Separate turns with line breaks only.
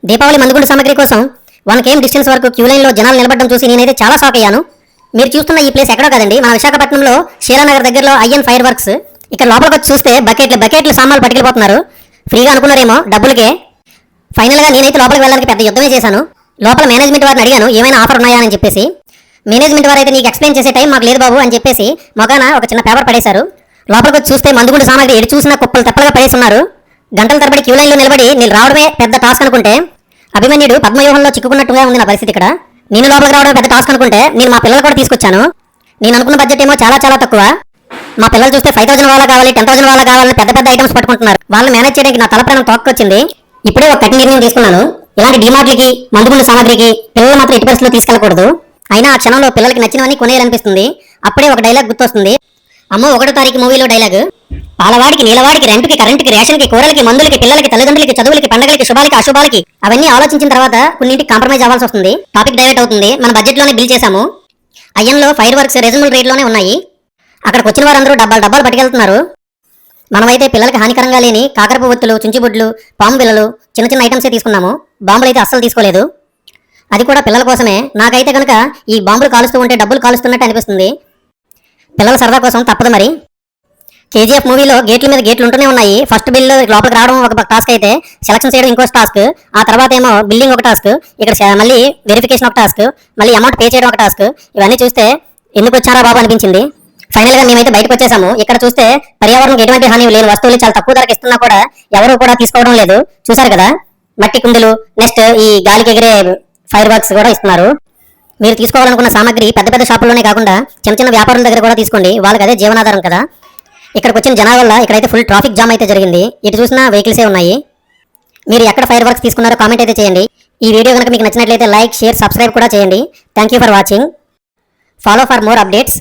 దీపావళి మందుగుండు సామగ్రి కోసం 1 km distance వరకు క్యూ లైన్లో జనాలు నిలబడడం చూసి నేనైతే చాలా షాక్ అయ్యాను. మీరు చూస్తున్న ఈ ప్లేస్ ఎక్కడో కదండి, మన విశాఖపట్నంలో శీలానగర్ దగ్గరలో ఐఎన్ ఫైర్ వర్క్స్. ఇక్కడ లోపలికి వచ్చి చూస్తే బకెట్లు సామాన్లు పట్టుకెళ్ళిపోతున్నారు. ఫ్రీగా అనుకున్నారేమో డబ్బులకే. ఫైనల్గా నేనైతే లోపలికి వెళ్ళడానికి పెద్ద యుద్ధమే చేశాను. లోపల మేనేజ్మెంట్ వారిని అడిగాను ఏమైనా ఆఫర్ ఉన్నాయా అని చెప్పేసి. మేనేజ్మెంట్ వారు అయితే నీకు ఎక్స్ప్లెయిన్ చేసే టైం మాకు లేదు బాబు అని చెప్పేసి మొగాన ఒక చిన్న పేపర్ పడేశారు. లోపలికి వచ్చి చూస్తే మందుగుండు సామాగ్రి ఎటు చూసినా కుప్పలు తెప్పలుగా పడేసి ఉన్నారు. గంటల తరబడి క్యూ లైన్లో నిలబడి నేను రావడమే పెద్ద టాస్క్ అనుకుంటే అభిమన్యుడు పద్మవ్యూహంలో చిక్కుకున్నట్టుగా ఉంది నా పరిస్థితి ఇక్కడ. నేను లోపలికి రావడం పెద్ద టాస్క్ అనుకుంటే నేను మా పిల్లలు కూడా తీసుకొచ్చాను. నేను అనుకున్న బడ్జెట్ ఏమో చాలా చాలా తక్కువ. మా పిల్లలు చూస్తే 5,000 వాళ్ళ కావాలి, 10,000 వాళ్ళ కావాలని పెద్ద పెద్ద ఐటమ్స్ పట్టుకుంటున్నారు. వాళ్ళని మేనేజ్ చేయడానికి నా తలప్రాణం తోక్కొచ్చింది. ఇప్పుడే ఒక కఠిన నిర్ణయం తీసుకున్నాను. ఇలాంటి డిమార్ట్లకి మందుగుండు సామాగ్రికి పిల్లలు మాత్రం ఎట్టి పరిస్థితుల్లో తీసుకెళ్ళకూడదు. అయినా ఆ క్షణంలో పిల్లలకి నచ్చినవన్నీ కొనేయాలనిపిస్తుంది. అప్పుడే ఒక డైలాగ్ గుర్తొస్తుంది. అమ్మో 1వ తారీఖు మూవీలో డైలాగ్. పాలవాడికి, నీలవాడికి, రెంట్కి, కరెంట్కి, రేషన్కి, కూరలకి, మందులకి, పిల్లలకి, తల్లిదండ్రులకి, చదువులకి, పండుగలకి, శుభాలకి, అశుభాలకి అవన్నీ ఆలోచించిన తర్వాత కొన్నింటికి కాంప్రమైజ్ అవ్వాల్సి వస్తుంది. టాపిక్ డైవర్ట్ అవుతుంది. మన బడ్జెట్లోనే బిల్ చేశాము. అయ్యన్లో ఫైర్ వర్క్స్ రీజనబుల్ రేట్లోనే ఉన్నాయి. అక్కడికి వచ్చిన వారందరూ డబ్బాలు పట్టుకెళ్తున్నారు. మనమైతే పిల్లలకి హానికరంగా లేని కాకరపు ఒత్తులు, చుంచిబుడ్లు, పాము బిల్లలు, చిన్న చిన్న ఐటమ్సే తీసుకున్నాము. బాంబులు అయితే అస్సలు తీసుకోలేదు. అది కూడా పిల్లల కోసమే. నాకైతే కనుక ఈ బాంబులు కాలుస్తూ ఉంటే డబ్బులు కాలుస్తున్నట్టు అనిపిస్తుంది. పిల్లల సరదా కోసం తప్పదు మరి. కేజీఎఫ్ మూవీలో గేట్ల మీద గేట్లు ఉంటూనే ఉన్నాయి. ఫస్ట్ బిల్ లోపలికి రావడం ఒక టాస్క్ అయితే సెలక్షన్ చేయడం ఇంకో టాస్క్. ఆ తర్వాత ఏమో బిల్డింగ్ ఒక టాస్క్. ఇక్కడ మళ్ళీ వెరిఫికేషన్ ఒక టాస్క్. మళ్ళీ అమౌంట్ పే చేయడం ఒక టాస్క్. ఇవన్నీ చూస్తే ఎందుకు వచ్చారా బాబు అనిపించింది. ఫైనల్గా మేమైతే బయటకు వచ్చేసాము. ఇక్కడ చూస్తే పర్యావరణం ఎటువంటి హాని లేని వస్తువులు చాలా తక్కువ ధరకు ఇస్తున్నా కూడా ఎవరు కూడా తీసుకోవడం లేదు. చూసారు కదా, మట్టి కుండలు, నెక్స్ట్ ఈ గాలికి ఎగిరే ఫైర్ వర్క్స్ కూడా ఇస్తున్నారు. మీరు తీసుకోవాలనుకున్న సామాగ్రి పెద్ద పెద్ద షాపుల్లోనే కాకుండా చిన్న చిన్న వ్యాపారుల దగ్గర కూడా తీసుకోండి. వాళ్ళకి అదే జీవనాధారం కదా. ఇక్కడికి వచ్చిన జనాల వల్ల ఇక్కడైతే ఫుల్ ట్రాఫిక్ జామ్ అయితే జరిగింది. ఇటు చూసినా వెహికల్సే ఉన్నాయి. మీరు ఎక్కడ ఫైర్ వర్క్స్ తీసుకున్నారో కామెంట్ అయితే చేయండి. ఈ వీడియో కనుక మీకు నచ్చినట్లయితే లైక్, షేర్, సబ్స్క్రైబ్ కూడా చేయండి. Thank you for watching. Follow for more updates.